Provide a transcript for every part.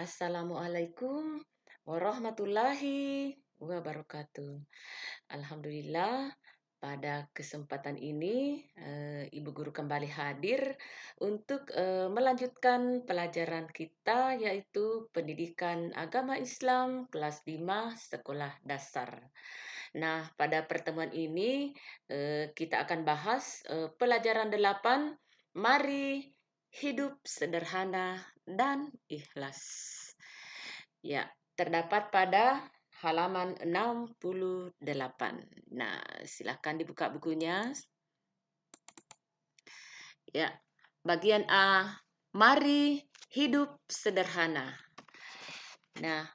Assalamualaikum warahmatullahi wabarakatuh. Alhamdulillah, pada kesempatan ini Ibu Guru kembali hadir untuk melanjutkan pelajaran kita yaitu Pendidikan Agama Islam kelas 5 Sekolah Dasar. Nah, pada pertemuan ini kita akan bahas pelajaran 8. Mari hidup sederhana dan ikhlas. Ya, terdapat pada halaman 68. Nah, silakan dibuka bukunya. Ya, bagian A, mari hidup sederhana. Nah,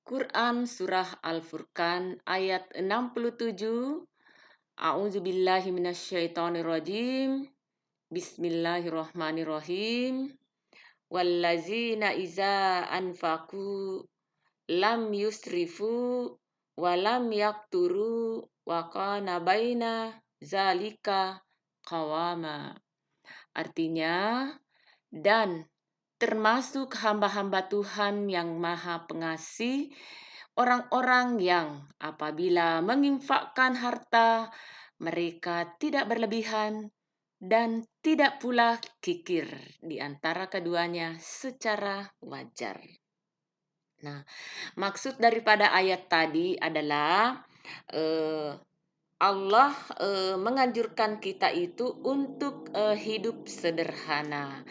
Quran Surah Al-Furqan ayat 67. A'udzubillahi minasyaitonirrajim. Bismillahirrahmanirrahim. Wallazina iza anfaqu lam yusrifu wa lam yakturu wa kana baina zalika qawama. Artinya, dan termasuk hamba-hamba Tuhan yang Maha Pengasih, orang-orang yang apabila menginfakkan harta, mereka tidak berlebihan dan tidak pula kikir di antara keduanya secara wajar. Nah, maksud daripada ayat tadi adalah eh, Allah menganjurkan kita itu untuk hidup sederhana.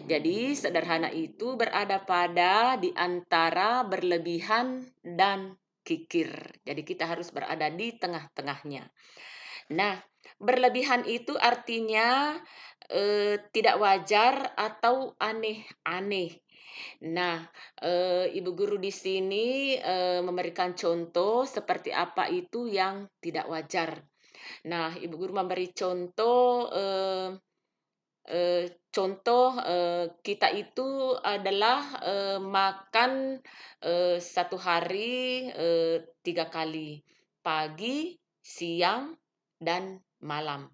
Jadi sederhana itu berada pada di antara berlebihan dan kikir. Jadi kita harus berada di tengah-tengahnya. Nah, berlebihan itu artinya tidak wajar atau aneh-aneh. Nah, Ibu Guru di sini memberikan contoh seperti apa itu yang tidak wajar. Nah, Ibu Guru memberi contoh kita itu adalah makan satu hari 3 kali, pagi, siang, dan malam.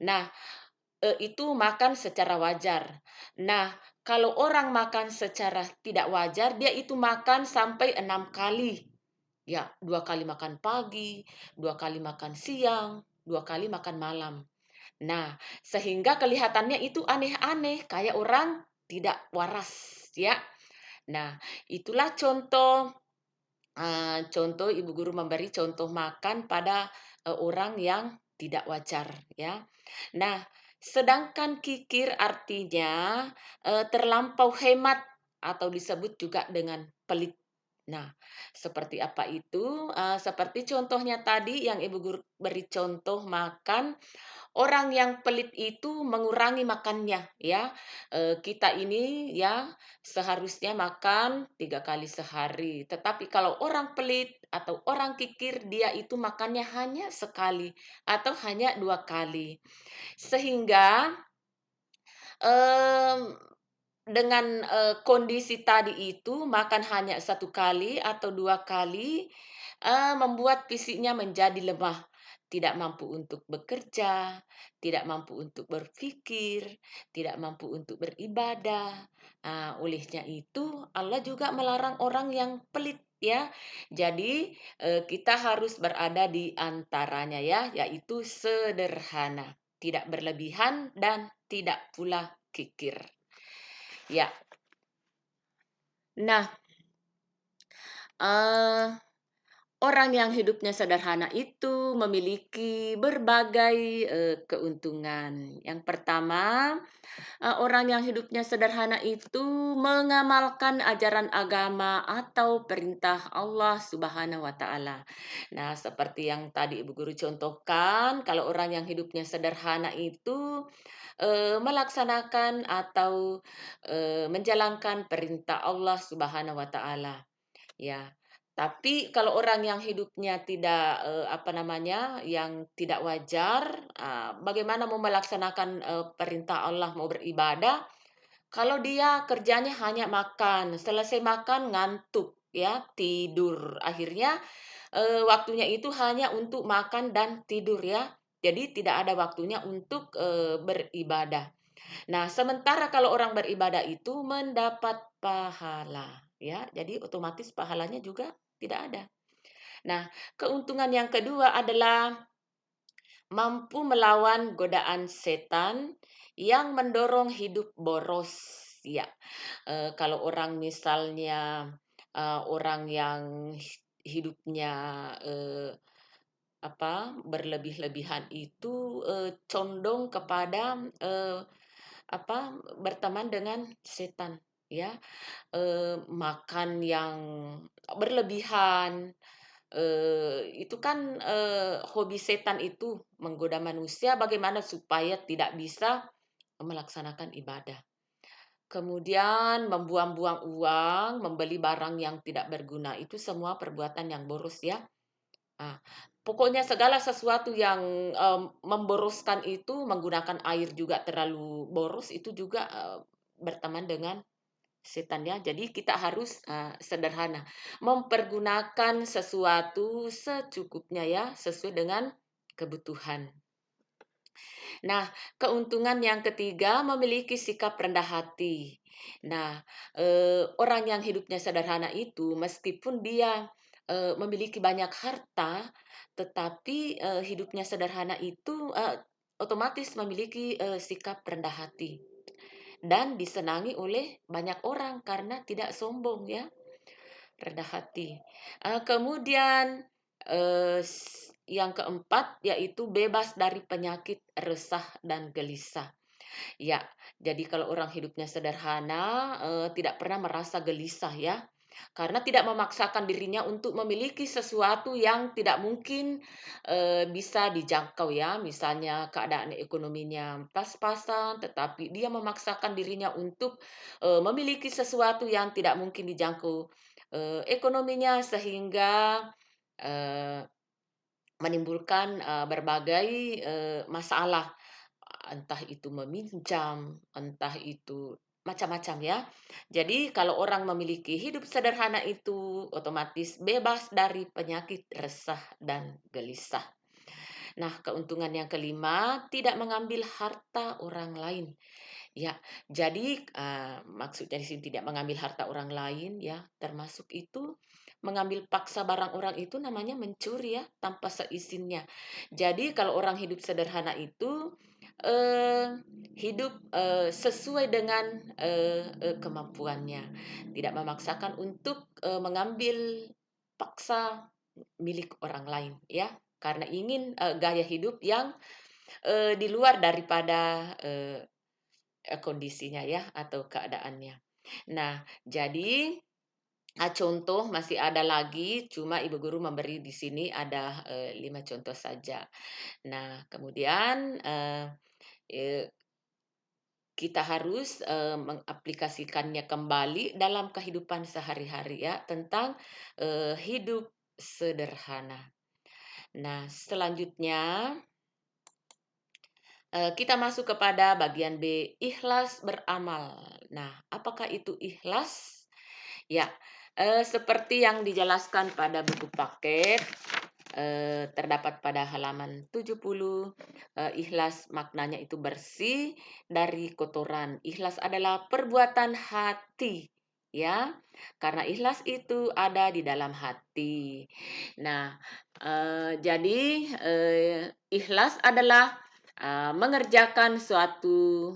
Nah, itu makan secara wajar. Nah, kalau orang makan secara tidak wajar, dia itu makan sampai 6 kali. Ya, 2 kali makan pagi, 2 kali makan siang, 2 kali makan malam. Nah, sehingga kelihatannya itu aneh-aneh, kayak orang tidak waras, ya. Nah, itulah contoh Ibu Guru memberi contoh makan pada orang yang tidak wajar, ya. Nah, sedangkan kikir artinya terlampau hemat atau disebut juga dengan pelit. Nah, seperti apa itu? Seperti contohnya tadi yang Ibu Guru beri contoh makan. Orang yang pelit itu mengurangi makannya, ya. Kita ini ya seharusnya makan 3 kali sehari. Tetapi kalau orang pelit atau orang kikir, dia itu makannya hanya sekali atau hanya 2 kali. Sehingga em, dengan kondisi tadi itu makan hanya 1 kali atau 2 kali membuat fisiknya menjadi lemah, tidak mampu untuk bekerja, tidak mampu untuk berpikir, tidak mampu untuk beribadah. Olehnya itu Allah juga melarang orang yang pelit, ya. Jadi kita harus berada di antaranya, ya, yaitu sederhana, tidak berlebihan dan tidak pula kikir. Ya. Nah, eee, orang yang hidupnya sederhana itu memiliki berbagai keuntungan. Yang pertama, orang yang hidupnya sederhana itu mengamalkan ajaran agama atau perintah Allah Subhanahu wa taala. Nah, seperti yang tadi Ibu Guru contohkan, kalau orang yang hidupnya sederhana itu melaksanakan atau menjalankan perintah Allah Subhanahu wa taala. Ya, tapi kalau orang yang hidupnya tidak, apa namanya, yang tidak wajar, bagaimana mau melaksanakan, perintah Allah, mau beribadah, kalau dia kerjanya hanya makan, selesai makan ngantuk, ya, tidur. Akhirnya, waktunya itu hanya untuk makan dan tidur, ya. Jadi tidak ada waktunya untuk, beribadah. Nah, sementara kalau orang beribadah itu mendapat pahala, ya. Jadi otomatis pahalanya juga tidak ada. Nah, keuntungan yang kedua adalah mampu melawan godaan setan yang mendorong hidup boros. Ya, kalau orang misalnya orang yang hidupnya berlebih-lebihan itu condong kepada berteman dengan setan, ya. Makan yang berlebihan, itu kan hobi setan itu menggoda manusia bagaimana supaya tidak bisa melaksanakan ibadah. Kemudian membuang-buang uang, membeli barang yang tidak berguna, itu semua perbuatan yang boros ya. Ah, pokoknya segala sesuatu yang memboroskan itu, menggunakan air juga terlalu boros, itu juga berteman dengan setan ya. Jadi kita harus sederhana, mempergunakan sesuatu secukupnya ya, sesuai dengan kebutuhan. Nah, keuntungan yang ketiga memiliki sikap rendah hati. Nah, orang yang hidupnya sederhana itu meskipun dia memiliki banyak harta, tetapi hidupnya sederhana itu otomatis memiliki sikap rendah hati dan disenangi oleh banyak orang karena tidak sombong ya, rendah hati. Kemudian yang keempat yaitu bebas dari penyakit resah dan gelisah. Ya, jadi kalau orang hidupnya sederhana, tidak pernah merasa gelisah ya. Karena tidak memaksakan dirinya untuk memiliki sesuatu yang tidak mungkin bisa dijangkau ya. Misalnya keadaan ekonominya pas-pasan, tetapi dia memaksakan dirinya untuk memiliki sesuatu yang tidak mungkin dijangkau ekonominya sehingga eh, menimbulkan berbagai masalah, entah itu meminjam, entah itu macam-macam ya. Jadi kalau orang memiliki hidup sederhana itu otomatis bebas dari penyakit resah dan gelisah. Nah, keuntungan yang kelima, tidak mengambil harta orang lain. Ya, jadi maksudnya di sini tidak mengambil harta orang lain ya, termasuk itu mengambil paksa barang orang itu namanya mencuri ya, tanpa seizinnya. Jadi kalau orang hidup sederhana itu hidup sesuai dengan kemampuannya, tidak memaksakan untuk mengambil paksa milik orang lain ya, karena ingin gaya hidup yang di luar daripada kondisinya ya atau keadaannya. Nah, jadi contoh masih ada lagi, cuma ibu guru memberi di sini ada 5 contoh saja. Nah, kemudian eee, kita harus mengaplikasikannya kembali dalam kehidupan sehari-hari ya, tentang hidup sederhana. Nah, selanjutnya kita masuk kepada bagian B, ikhlas beramal. Nah, apakah itu ikhlas? Ya, seperti yang dijelaskan pada buku paket, terdapat pada halaman 70, ikhlas maknanya itu bersih dari kotoran. Ikhlas adalah perbuatan hati, ya. Karena ikhlas itu ada di dalam hati. Nah, jadi ikhlas adalah mengerjakan suatu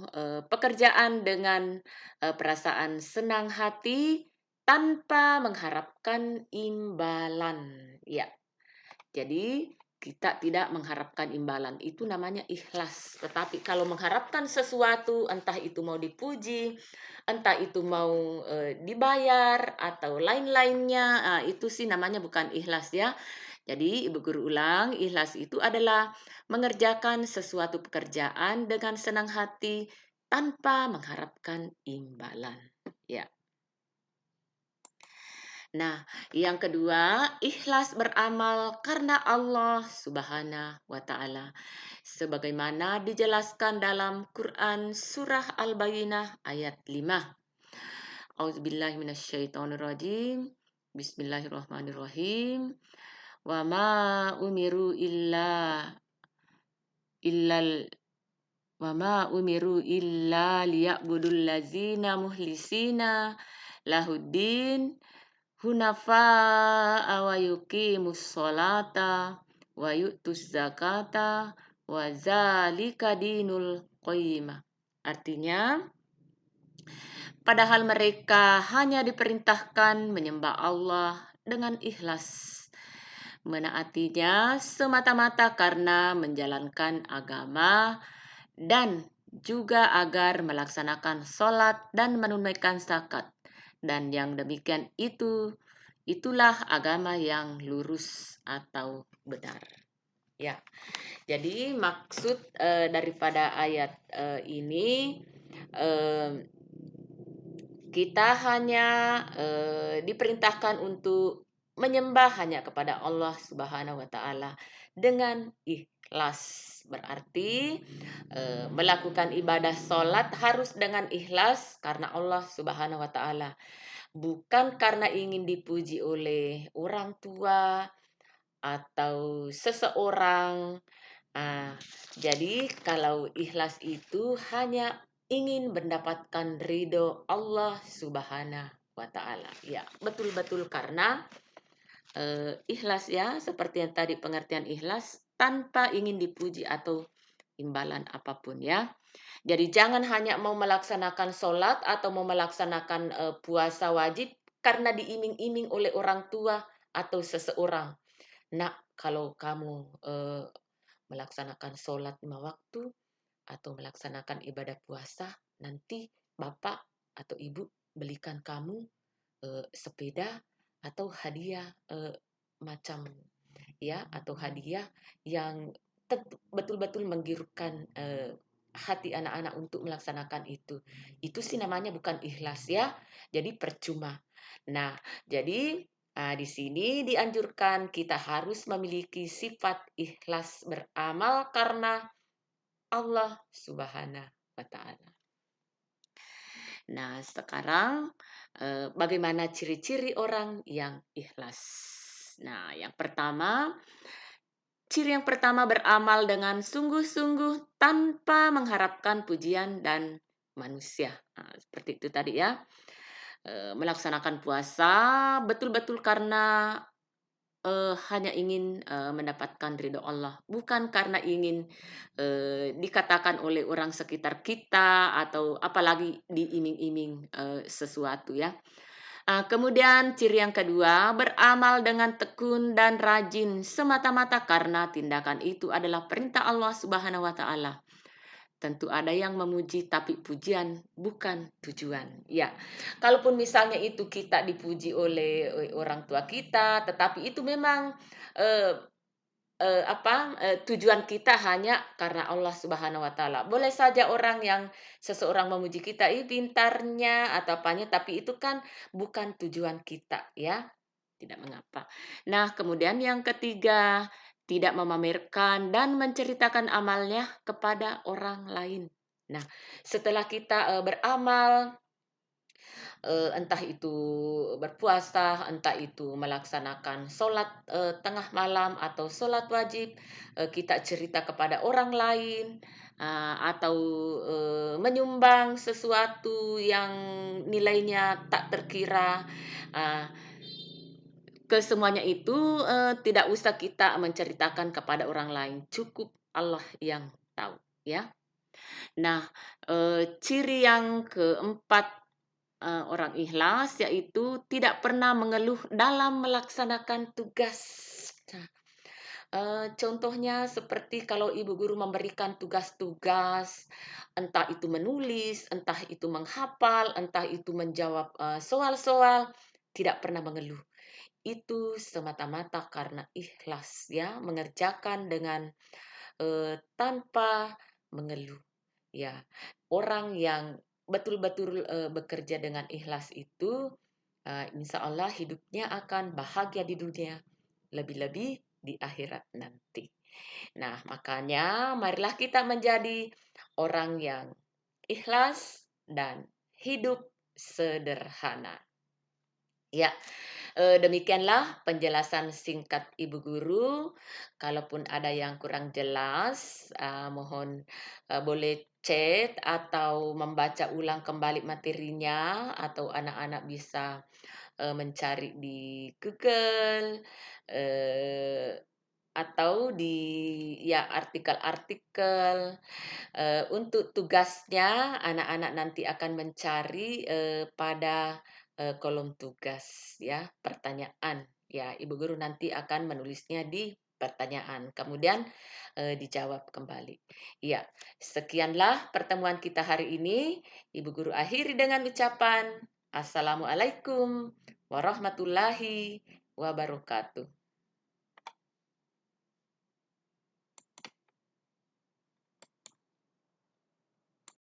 pekerjaan dengan perasaan senang hati tanpa mengharapkan imbalan. Ya, jadi kita tidak mengharapkan imbalan, itu namanya ikhlas. Tetapi kalau mengharapkan sesuatu, entah itu mau dipuji, entah itu mau dibayar atau lain-lainnya, itu sih namanya bukan ikhlas ya. Jadi Ibu Guru ulang, ikhlas itu adalah mengerjakan sesuatu pekerjaan dengan senang hati tanpa mengharapkan imbalan. Ya. Nah, yang kedua, ikhlas beramal karena Allah Subhanahu wa taala. Sebagaimana dijelaskan dalam Quran surah Al-Bayyinah ayat 5. Auzubillahi minasyaitonirrajim. Bismillahirrahmanirrahim. Wa ma umiru illal Wa ma umiru illa liya'budul lazina muhlisina lahuddin hunafa'a wa yuqimus sholata wa yu'tuz zakata wa zalika dinul qayyimah. Artinya, padahal mereka hanya diperintahkan menyembah Allah dengan ikhlas, menaatinya semata-mata karena menjalankan agama dan juga agar melaksanakan sholat dan menunaikan zakat. Dan yang demikian itulah agama yang lurus atau benar. Ya, jadi maksud daripada ayat ini, kita hanya diperintahkan untuk menyembah hanya kepada Allah Subhanahu wa taala dengan ikhlas. Berarti melakukan ibadah sholat harus dengan ikhlas karena Allah Subhanahu wa taala, bukan karena ingin dipuji oleh orang tua atau seseorang. Ah, jadi kalau ikhlas itu hanya ingin mendapatkan ridho Allah Subhanahu wa taala. Ya, betul-betul karena ikhlas ya, seperti yang tadi pengertian ikhlas tanpa ingin dipuji atau imbalan apapun ya. Jadi jangan hanya mau melaksanakan sholat atau mau melaksanakan puasa wajib karena diiming-iming oleh orang tua atau seseorang. Nak, kalau kamu melaksanakan sholat 5 waktu atau melaksanakan ibadah puasa, nanti bapak atau ibu belikan kamu sepeda atau hadiah macam ya, atau hadiah yang betul-betul menggiurkan hati anak-anak untuk melaksanakan itu. Itu sih namanya bukan ikhlas ya. Jadi percuma. Nah, jadi di sini dianjurkan kita harus memiliki sifat ikhlas beramal karena Allah Subhanahu wa taala. Nah, sekarang bagaimana ciri-ciri orang yang ikhlas? Nah, ciri yang pertama beramal dengan sungguh-sungguh tanpa mengharapkan pujian dan manusia. Nah, seperti itu tadi ya. Melaksanakan puasa betul-betul karena hanya ingin mendapatkan ridho Allah, bukan karena ingin dikatakan oleh orang sekitar kita atau apalagi diiming-iming sesuatu ya. Kemudian ciri yang kedua, beramal dengan tekun dan rajin semata-mata karena tindakan itu adalah perintah Allah Subhanahu wa taala. Tentu ada yang memuji, tapi pujian bukan tujuan. Ya, kalaupun misalnya itu kita dipuji oleh orang tua kita, tetapi itu memang eh, tujuan kita hanya karena Allah Subhanahu wa taala. Boleh saja seseorang memuji kita, "Ih, pintarnya," atau apanya, tapi itu kan bukan tujuan kita ya. Tidak mengapa. Nah, kemudian yang ketiga, tidak memamerkan dan menceritakan amalnya kepada orang lain. Nah, setelah kita beramal, entah itu berpuasa, entah itu melaksanakan sholat tengah malam atau sholat wajib, kita cerita kepada orang lain, atau menyumbang sesuatu yang nilainya tak terkira. uh, Kesemuanya itu tidak usah kita menceritakan kepada orang lain, cukup Allah yang tahu ya. Nah, ciri yang keempat orang ikhlas yaitu tidak pernah mengeluh dalam melaksanakan tugas. Nah, contohnya seperti kalau ibu guru memberikan tugas-tugas, entah itu menulis, entah itu menghafal, entah itu menjawab soal-soal, tidak pernah mengeluh. Itu semata-mata karena ikhlas ya, mengerjakan dengan tanpa mengeluh. Ya, orang yang betul-betul bekerja dengan ikhlas itu insya Allah hidupnya akan bahagia di dunia, lebih-lebih di akhirat nanti. Nah, makanya marilah kita menjadi orang yang ikhlas dan hidup sederhana. Ya, demikianlah penjelasan singkat Ibu Guru. Kalaupun ada yang kurang jelas, mohon boleh chat atau membaca ulang kembali materinya, atau anak-anak bisa, mencari di Google, eee, atau di ya artikel-artikel. Untuk tugasnya anak-anak nanti akan mencari, pada, kolom tugas ya, pertanyaan. Ya, ibu guru nanti akan menulisnya di pertanyaan, kemudian, dijawab kembali. Iya, sekianlah pertemuan kita hari ini. Ibu guru akhiri dengan ucapan, "Assalamualaikum warahmatullahi wabarakatuh."